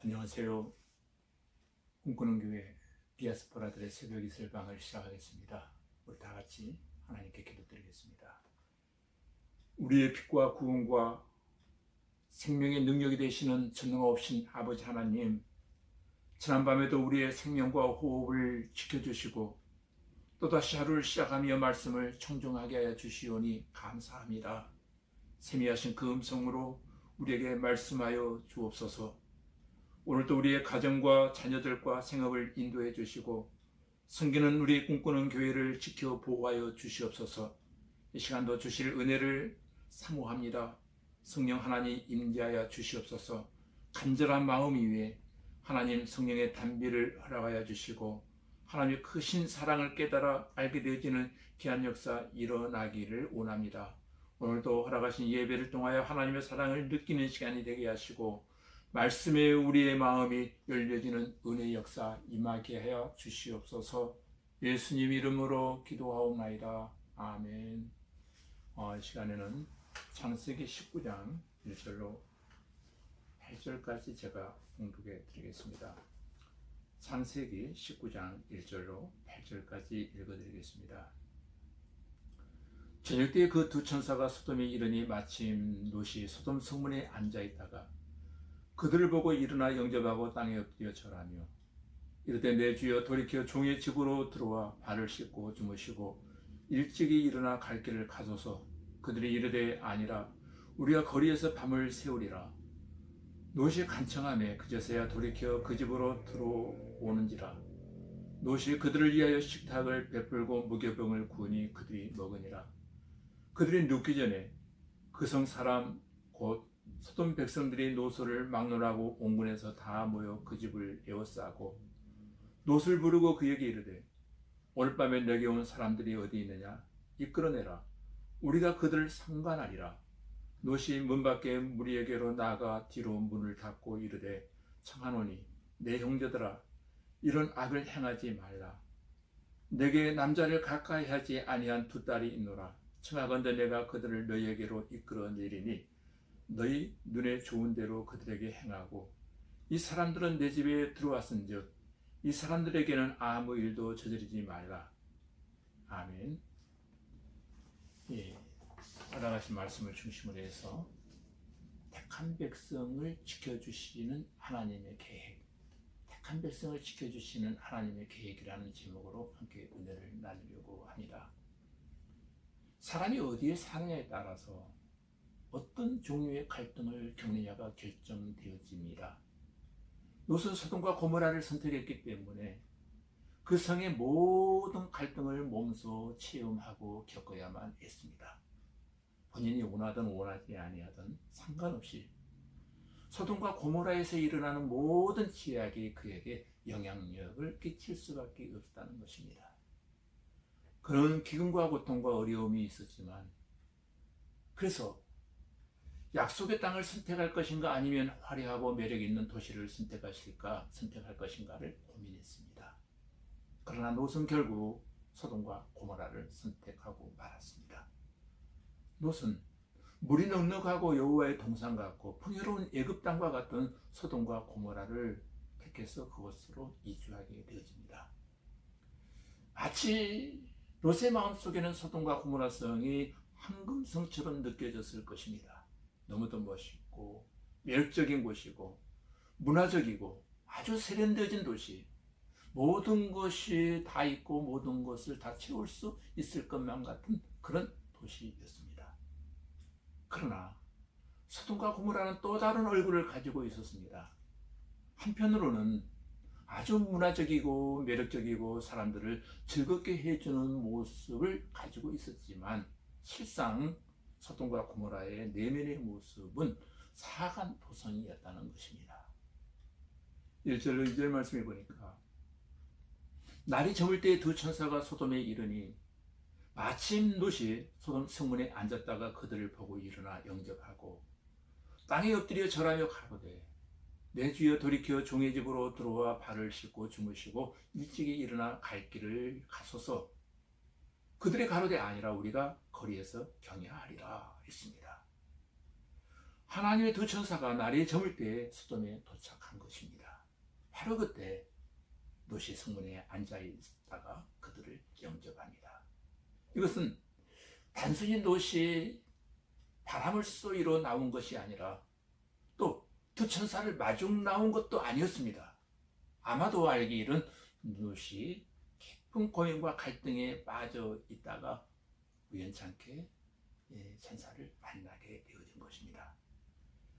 안녕하세요. 꿈꾸는 교회 디아스포라들의 새벽 이슬방을 시작하겠습니다. 우리 다 같이 하나님께 기도드리겠습니다. 우리의 빛과 구원과 생명의 능력이 되시는 전능하신 아버지 하나님, 지난밤에도 우리의 생명과 호흡을 지켜주시고 또다시 하루를 시작하며 말씀을 청종하게 하여 주시오니 감사합니다. 세미하신 그 음성으로 우리에게 말씀하여 주옵소서. 오늘도 우리의 가정과 자녀들과 생업을 인도해 주시고 섬기는 우리 꿈꾸는 교회를 지켜 보호하여 주시옵소서. 이 시간도 주실 은혜를 사모합니다. 성령 하나님 임재하여 주시옵소서. 간절한 마음 위에 하나님 성령의 단비를 허락하여 주시고 하나님의 크신 사랑을 깨달아 알게 되어지는 귀한 역사 일어나기를 원합니다. 오늘도 허락하신 예배를 통하여 하나님의 사랑을 느끼는 시간이 되게 하시고 말씀에 우리의 마음이 열려지는 은혜의 역사 임하게 하여 주시옵소서. 예수님 이름으로 기도하옵나이다. 아멘. 이 시간에는 창세기 19장 1절로 8절까지 제가 봉독해 드리겠습니다. 창세기 19장 1절로 8절까지 읽어드리겠습니다. 저녁 때에 그 두 천사가 소돔에 이르니 마침 롯이 소돔 성문에 앉아있다가 그들을 보고 일어나 영접하고 땅에 엎드려 절하며 이르되 내 주여 돌이켜 종의 집으로 들어와 발을 씻고 주무시고 일찍이 일어나 갈 길을 가소서. 그들이 이르되 아니라 우리가 거리에서 밤을 새우리라. 롯이 간청하매 그제서야 돌이켜 그 집으로 들어오는지라. 롯이 그들을 위하여 식탁을 베풀고 무교병을 구우니 그들이 먹으니라. 그들이 눕기 전에 그 성 사람 곧 소돔 백성들이 롯을 막론하고 온군에서 다 모여 그 집을 에워싸고 롯을 부르고 그에게 이르되 오늘 밤에 내게 온 사람들이 어디 있느냐 이끌어내라. 우리가 그들을 상관하리라. 롯이 문 밖에 무리에게로 나가 뒤로 문을 닫고 이르되 청하노니 내 형제들아 이런 악을 행하지 말라. 내게 남자를 가까이 하지 아니한 두 딸이 있노라. 청하건대 내가 그들을 너희에게로 이끌어내리니 너희 눈에 좋은 대로 그들에게 행하고 이 사람들은 내 집에 들어왔은즉 이 사람들에게는 아무 일도 저지르지 말라. 아멘. 알아가신 말씀을 중심으로 해서 택한 백성을 지켜주시는 하나님의 계획, 택한 백성을 지켜주시는 하나님의 계획이라는 제목으로 함께 은혜를 나누려고 합니다. 사람이 어디에 사느냐에 따라서 어떤 종류의 갈등을 겪느냐가 결정되어집니다. 롯은 소돔과 고모라를 선택했기 때문에 그 성의 모든 갈등을 몸소 체험하고 겪어야만 했습니다. 본인이 원하든 원하지 아니하든 상관없이 소돔과 고모라에서 일어나는 모든 죄악이 그에게 영향력을 끼칠 수밖에 없다는 것입니다. 그런 기근과 고통과 어려움이 있었지만 그래서 약속의 땅을 선택할 것인가 아니면 화려하고 매력 있는 도시를 선택할 것인가를 고민했습니다. 그러나 롯은 결국 소돔과 고모라를 선택하고 말았습니다. 롯은 물이 넉넉하고 여호와의 동산 같고 풍요로운 애굽 땅과 같은 소돔과 고모라를 택해서 그곳으로 이주하게 되어집니다. 마치 롯의 마음속에는 소돔과 고모라 성이 황금성처럼 느껴졌을 것입니다. 너무도 멋있고 매력적인 곳이고 문화적이고 아주 세련되어진 도시, 모든 것이 다 있고 모든 것을 다 채울 수 있을 것만 같은 그런 도시였습니다. 그러나 소돔과 고모라는 또 다른 얼굴을 가지고 있었습니다. 한편으로는 아주 문화적이고 매력적이고 사람들을 즐겁게 해주는 모습을 가지고 있었지만 실상 소돔과 고모라의 내면의 모습은 사악한 도성이었다는 것입니다. 1절로 2절 말씀해 보니까 날이 저물 때에 두 천사가 소돔에 이르니 마침 롯이 소돔 성문에 앉았다가 그들을 보고 일어나 영접하고 땅에 엎드려 절하며 가로되 내 주여 돌이켜 종의 집으로 들어와 발을 씻고 주무시고 일찍이 일어나 갈 길을 가소서. 그들의 가로되 아니라 우리가 거리에서 경외하리라 했습니다. 하나님의 두 천사가 날이 저물 때 소돔에 도착한 것입니다. 바로 그때 롯이 성문에 앉아 있다가 그들을 영접합니다. 이것은 단순히 롯이 바람을 쏘이러 나온 것이 아니라 또 두 천사를 마중 나온 것도 아니었습니다. 아마도 알기로는 롯이 깊은 고민과 갈등에 빠져 있다가 우연찮게 천사를 만나게 되어진 것입니다.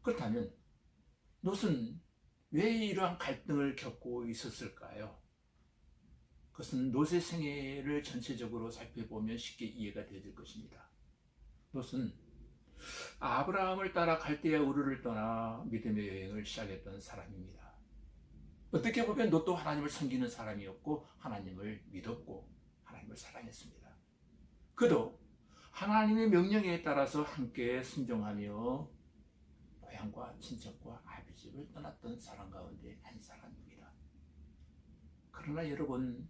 그렇다면 롯은 왜 이러한 갈등을 겪고 있었을까요? 그것은 롯의 생애를 전체적으로 살펴보면 쉽게 이해가 되어질 것입니다. 롯은 아브라함을 따라 갈대아 우르를 떠나 믿음의 여행을 시작했던 사람입니다. 어떻게 보면 롯도 하나님을 섬기는 사람이었고 하나님을 믿었고 하나님을 사랑했습니다. 그도 하나님의 명령에 따라서 함께 순종하며 고향과 친척과 아비집을 떠났던 사람 가운데 한 사람입니다. 그러나 여러분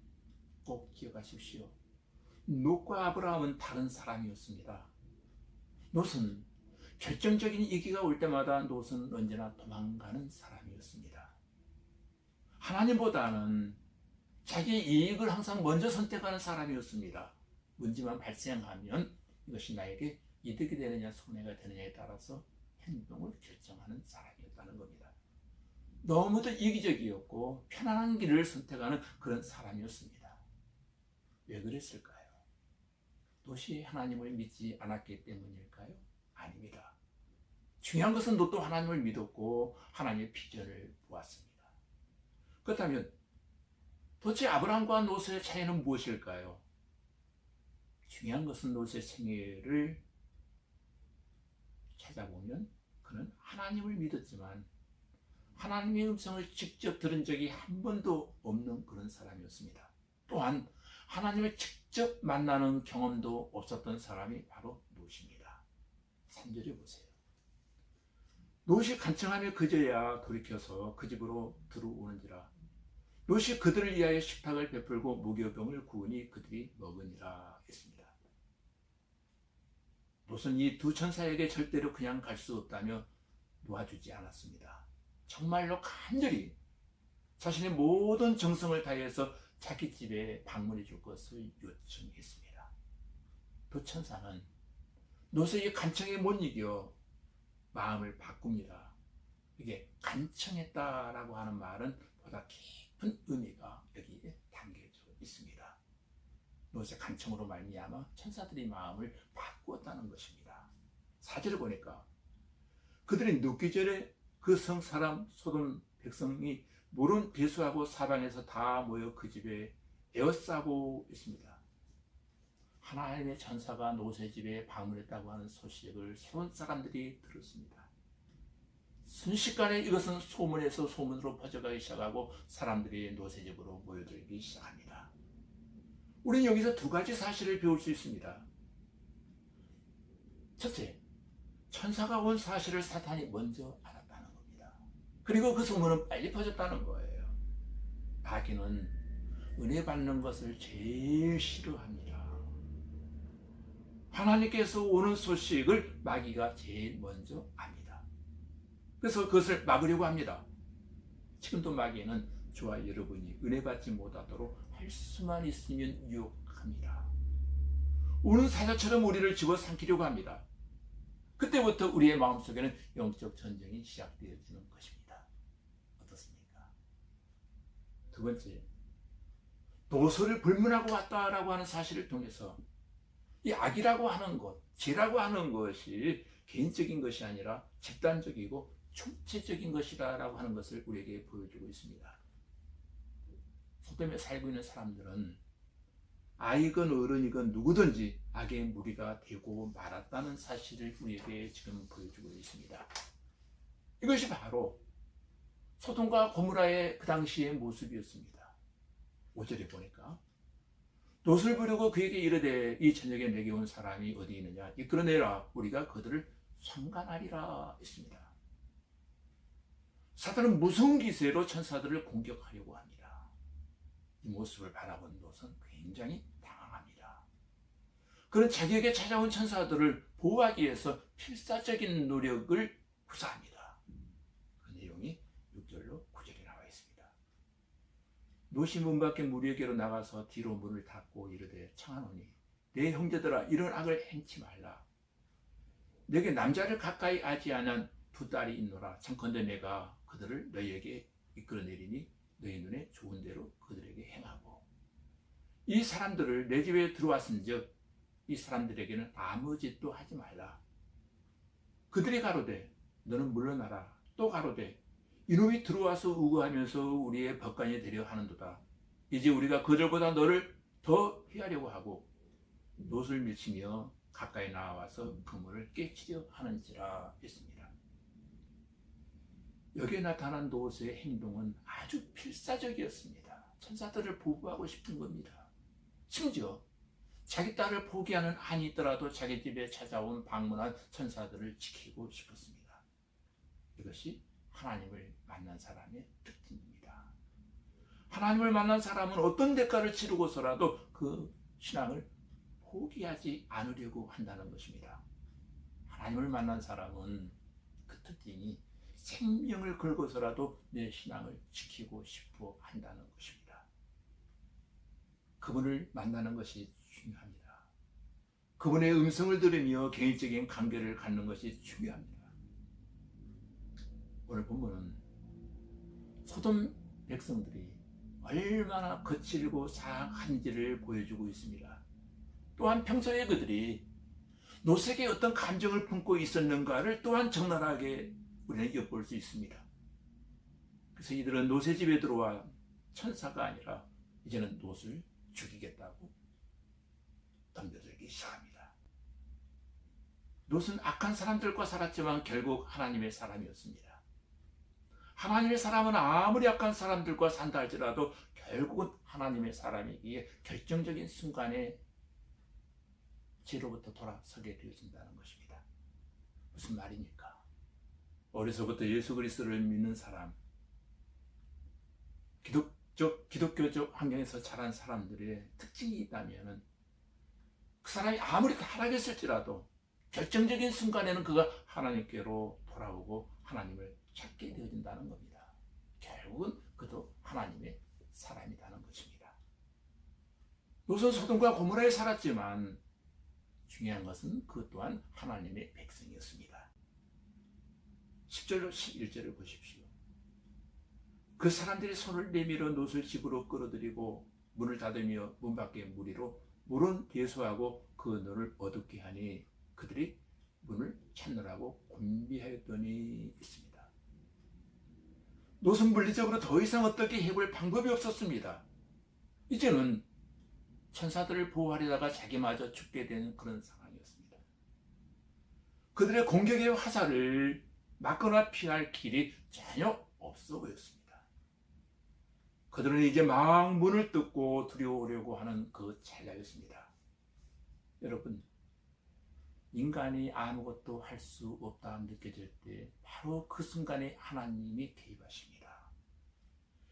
꼭 기억하십시오. 롯과 아브라함은 다른 사람이었습니다. 롯은 결정적인 위기가 올 때마다 롯은 언제나 도망가는 사람이었습니다. 하나님보다는 자기 이익을 항상 먼저 선택하는 사람이었습니다. 문제만 발생하면 이것이 나에게 이득이 되느냐 손해가 되느냐에 따라서 행동을 결정하는 사람이었다는 겁니다. 너무도 이기적이었고 편안한 길을 선택하는 그런 사람이었습니다. 왜 그랬을까요? 롯이 하나님을 믿지 않았기 때문일까요? 아닙니다. 중요한 것은 롯도 하나님을 믿었고 하나님의 비전을 보았습니다. 그렇다면 도대체 아브라함과 롯의 차이는 무엇일까요? 중요한 것은 롯의 생애를 찾아보면 그는 하나님을 믿었지만 하나님의 음성을 직접 들은 적이 한 번도 없는 그런 사람이었습니다. 또한 하나님을 직접 만나는 경험도 없었던 사람이 바로 롯입니다. 3절에 보세요. 롯이 간청하며 그제야 돌이켜서 그 집으로 들어오는지라 롯이 그들을 위하여 식탁을 베풀고 무교병을 구우니 그들이 먹으니라 했습니다. 롯은 이 두 천사에게 절대로 그냥 갈 수 없다며 놓아주지 않았습니다. 정말로 간절히 자신의 모든 정성을 다해서 자기 집에 방문해 줄 것을 요청했습니다. 두 천사는 롯의 간청에 못 이겨 마음을 바꿉니다. 이게 간청했다라고 하는 말은 보다 깊은 의미가 여기에 담겨져 있습니다. 롯의 간청으로 말미암아 천사들이 마음을 바꾸었다는 것입니다. 4절을 보니까 그들이 눕기 전에 그 성 사람 소돔 백성이 물은 배수하고 사방에서 다 모여 그 집에 에워싸고 있습니다. 하나님의 천사가 롯의 집에 방문했다고 하는 소식을 소돔 사람들이 들었습니다. 순식간에 이것은 소문에서 소문으로 퍼져가기 시작하고 사람들이 롯의 집으로 모여들기 시작합니다. 우리는 여기서 두 가지 사실을 배울 수 있습니다. 첫째, 천사가 온 사실을 사탄이 먼저 알았다는 겁니다. 그리고 그 소문은 빨리 퍼졌다는 거예요. 마귀는 은혜 받는 것을 제일 싫어합니다. 하나님께서 오는 소식을 마귀가 제일 먼저 압니다. 그래서 그것을 막으려고 합니다. 지금도 마귀는 저와 여러분이 은혜 받지 못하도록 할 수만 있으면 유혹합니다. 우는 사자처럼 우리를 집어삼키려고 합니다. 그때부터 우리의 마음속에는 영적 전쟁이 시작되어지는 것입니다. 어떻습니까? 두 번째, 도서를 불문하고 왔다라고 하는 사실을 통해서 이 악이라고 하는 것, 죄라고 하는 것이 개인적인 것이 아니라 집단적이고 총체적인 것이라고 하는 것을 우리에게 보여주고 있습니다. 소돔에 살고 있는 사람들은 아이건 어른이건 누구든지 악의 무리가 되고 말았다는 사실을 우리에게 지금 보여주고 있습니다. 이것이 바로 소돔과 고모라의 그 당시의 모습이었습니다. 5절에 보니까 롯을 부르고 그에게 이르되 이 저녁에 내게 온 사람이 어디 있느냐 이끌어내라 우리가 그들을 상관하리라 했습니다. 사탄은 무서운 기세로 천사들을 공격하려고 합니다. 이 모습을 바라본 롯은 굉장히 당황합니다. 그는 자기에게 찾아온 천사들을 보호하기 위해서 필사적인 노력을 구사합니다. 그 내용이 6절로 9절에 나와 있습니다. 롯이 문 밖에 무리에게로 나가서 뒤로 문을 닫고 이르되 청하노니 내 형제들아 이런 악을 행치 말라. 내게 남자를 가까이 하지 않은 두 딸이 있노라. 청컨대 내가 그들을 너희에게 이끌어내리니 너희 눈에 좋은 대로 그들에게 행하고 이 사람들을 내 집에 들어왔은즉 이 사람들에게는 아무 짓도 하지 말라. 그들이 가로되 너는 물러나라. 또 가로되 이놈이 들어와서 우거하면서 우리의 법관이 되려 하는도다. 이제 우리가 그들보다 너를 더 피하려고 하고 롯을 밀치며 가까이 나와서 그물을 깨치려 하는지라 했습니다. 여기에 나타난 롯의 행동은 아주 필사적이었습니다. 천사들을 보호하고 싶은 겁니다. 심지어 자기 딸을 포기하는 한이 있더라도 자기 집에 찾아온 방문한 천사들을 지키고 싶었습니다. 이것이 하나님을 만난 사람의 특징입니다. 하나님을 만난 사람은 어떤 대가를 치르고서라도 그 신앙을 포기하지 않으려고 한다는 것입니다. 하나님을 만난 사람은 그 특징이 생명을 걸고서라도 내 신앙을 지키고 싶어 한다는 것입니다. 그분을 만나는 것이 중요합니다. 그분의 음성을 들으며 개인적인 관계를 갖는 것이 중요합니다. 오늘 본문은 소돔 백성들이 얼마나 거칠고 사악한지를 보여주고 있습니다. 또한 평소에 그들이 롯에게 어떤 감정을 품고 있었는가를 또한 적나라하게 우리는 엿볼 수 있습니다. 그래서 이들은 롯의 집에 들어와 천사가 아니라 이제는 롯을 죽이겠다고 덤벼들기 시작합니다. 롯은 악한 사람들과 살았지만 결국 하나님의 사람이었습니다. 하나님의 사람은 아무리 악한 사람들과 산다 할지라도 결국은 하나님의 사람이기에 결정적인 순간에 죄로부터 돌아서게 되어진다는 것입니다. 무슨 말입니까? 어려서부터 예수 그리스도를 믿는 사람, 기독교적 환경에서 자란 사람들의 특징이 있다면 그 사람이 아무리 타락했을지라도 결정적인 순간에는 그가 하나님께로 돌아오고 하나님을 찾게 되어진다는 겁니다. 결국은 그도 하나님의 사람이라는 것입니다. 롯은 소돔과 고모라에 살았지만 중요한 것은 그 또한 하나님의 백성이었습니다. 10절로 11절을 보십시오. 그 사람들이 손을 내밀어 롯을 집으로 끌어들이고 문을 닫으며 문 밖에 무리로 물은 배수하고 그 눈을 어둡게 하니 그들이 문을 찾느라고 곤비하였더니 있습니다. 롯은 물리적으로 더 이상 어떻게 해볼 방법이 없었습니다. 이제는 천사들을 보호하려다가 자기마저 죽게 되는 그런 상황이었습니다. 그들의 공격의 화살을 막거나 피할 길이 전혀 없어 보였습니다. 그들은 이제 막 문을 뜯고 들여오려고 하는 그 찰나였습니다. 여러분, 인간이 아무것도 할 수 없다 느껴질 때 바로 그 순간에 하나님이 개입하십니다.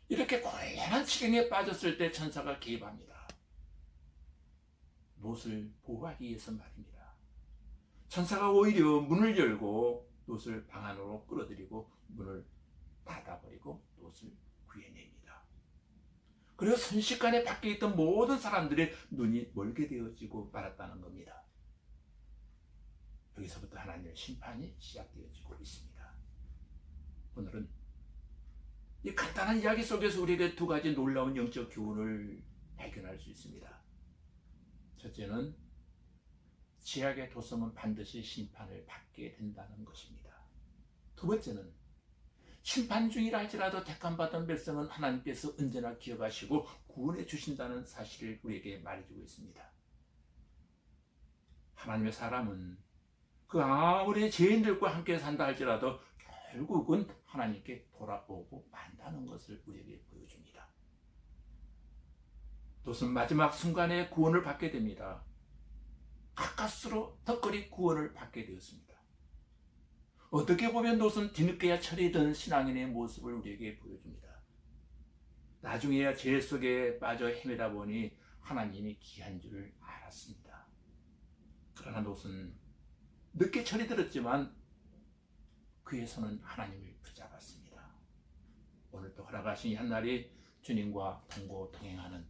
이렇게 곤란한 지경에 빠졌을 때 천사가 개입합니다. 롯을 보호하기 위해서 말입니다. 천사가 오히려 문을 열고 롯을 방 안으로 끌어들이고 문을 닫아버리고 롯을 구해냅니다. 그리고 순식간에 밖에 있던 모든 사람들의 눈이 멀게 되어지고 말았다는 겁니다. 여기서부터 하나님의 심판이 시작되어지고 있습니다. 오늘은 이 간단한 이야기 속에서 우리에게 두 가지 놀라운 영적 교훈을 발견할 수 있습니다. 첫째는 죄악의 도성은 반드시 심판을 받게 된다는 것입니다. 두 번째는 심판 중이라 할지라도 택함받은 백성은 하나님께서 언제나 기억하시고 구원해 주신다는 사실을 우리에게 말해주고 있습니다. 하나님의 사람은 그 아무리 죄인들과 함께 산다 할지라도 결국은 하나님께 돌아오고 만다는 것을 우리에게 보여줍니다. 롯은 마지막 순간에 구원을 받게 됩니다. 가까스로 덕거리 구원을 받게 되었습니다. 어떻게 보면 롯은 뒤늦게야 철이 든 신앙인의 모습을 우리에게 보여줍니다. 나중에야 죄 속에 빠져 헤매다 보니 하나님이 귀한 줄을 알았습니다. 그러나 롯은 늦게 철이 들었지만 그의 손은 하나님을 붙잡았습니다. 오늘도 허락하신 이 한날이 주님과 동고 동행하는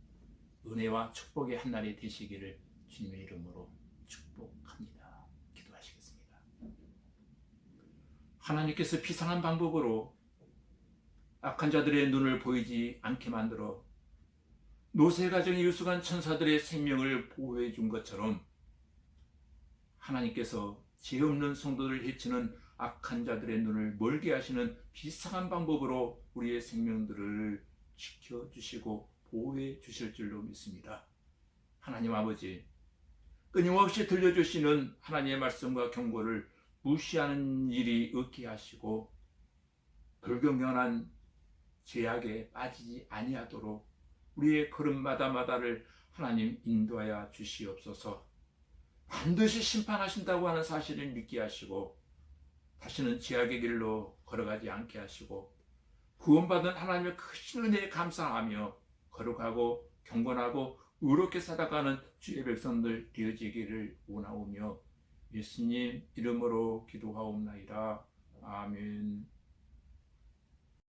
은혜와 축복의 한날이 되시기를 주님의 이름으로 축복합니다. 기도하시겠습니다. 하나님께서 비상한 방법으로 악한 자들의 눈을 보이지 않게 만들어 노새 가정에 유숙한 천사들의 생명을 보호해 준 것처럼 하나님께서 죄 없는 성도를 해치는 악한 자들의 눈을 멀게 하시는 비상한 방법으로 우리의 생명들을 지켜주시고 보호해 주실 줄로 믿습니다. 하나님 아버지, 끊임없이 들려주시는 하나님의 말씀과 경고를 무시하는 일이 없게 하시고 불경건한 죄악에 빠지지 아니하도록 우리의 걸음마다마다를 하나님 인도하여 주시옵소서. 반드시 심판하신다고 하는 사실을 믿게 하시고 다시는 죄악의 길로 걸어가지 않게 하시고 구원받은 하나님의 크신 은혜에 감사하며 거룩하고 경건하고 의롭게 살아가는 주의 백성들 되어지기를 원하오며 예수님 이름으로 기도하옵나이다. 아멘.